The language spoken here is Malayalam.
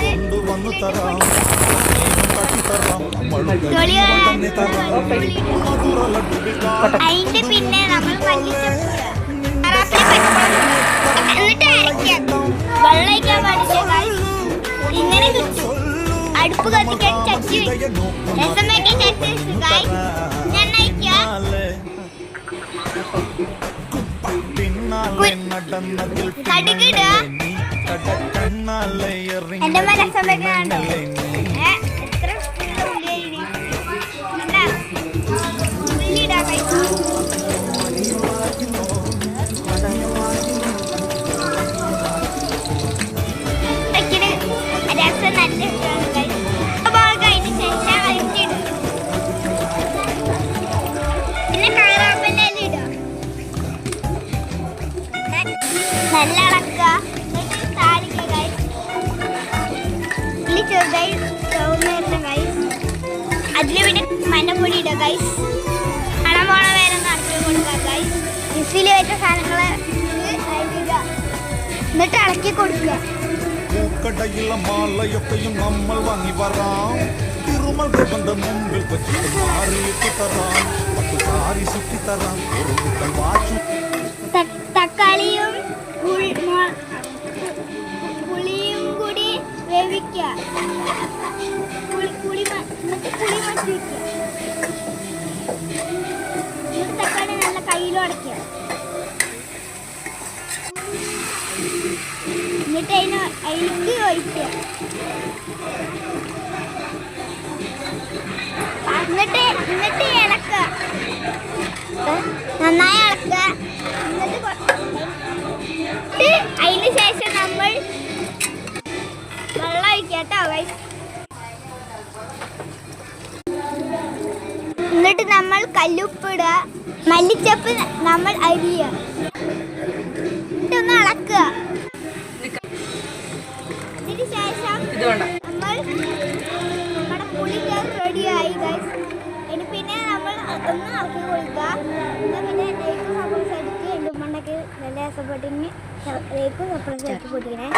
കൊണ്ടുവന്നു തരാം. അതിന്റെ പിന്നെ നമ്മൾ വെള്ളമൊഴിക്കാൻ പാടില്ല. ഇങ്ങനെ കിട്ടും. അടുപ്പ് കത്തിക്കാൻ ചട്ടി രസം വയ്ക്കാൻ ചട്ടി കടുകിട എന്റെ രസം വെക്കാണ്ട് എത്ര ഉള്ളിടാ രസം നല്ല നല്ല ഇളക്കുക. താളിക്കുക ഗൈസ്. ചെറുതായി ചുവന്ന ഗൈസ്. അതിൽ പിന്നെ മഞ്ഞപ്പൊടി ഇടുക ഗൈസ്. മണം പോണ വേറെ നിറച്ച് കൊടുക്കുക ഗൈസ്. മിക്സിയിൽ വെച്ച സാധനങ്ങൾ എന്നിട്ട് ഇളക്കി കൊടുക്കുക. പൂക്കടയിലെ മാലയൊക്കെയും നമ്മൾ വാങ്ങി വരാം. തിരുമൽ ബന്ധ മുമ്പിൽ വെച്ചിട്ട് മാറിയിട്ട് തരാം. പത്ത് സാരി ചുറ്റി തരാം. ഒരു മുട്ടൽ വാച്ചു. തക്കാളിയും പുളിയും കൂടി വേവിക്കുക. പുളി മാറ്റി വയ്ക്കുക. തക്കാളി നല്ല കയ്യിലും അടയ്ക്കുക. എന്നിട്ട് അതിലേക്ക് ഒഴിക്കുക. എന്നിട്ട് ഇളക്കുക. നന്നായി ഇളക്കുക. അതിന് ശേഷം നമ്മൾ വെള്ളം ഒഴിക്കാട്ടോ. എന്നിട്ട് നമ്മൾ കല്ലുപ്പിടുക. മല്ലിച്ചപ്പ് നമ്മൾ അരിയുക. എന്നിട്ടൊന്ന് ഇളക്കുക. അതിന് ശേഷം നമ്മൾ നമ്മുടെ പുളിക്കറി റെഡിയായി ഗൈസ്. ഇനി പിന്നെ നമ്മൾ ഒന്ന് ഇളക്കി കൊടുക്കുക. പിന്നെ ലേക്കും സപ്പോസ് അടിച്ച് എണ്ടുമണ്ണൊക്കെ നല്ല രസപ്പെട്ടിന് ലേക്കും സപ്പോസ് അടിച്ച് പൊട്ടിക്കണേ.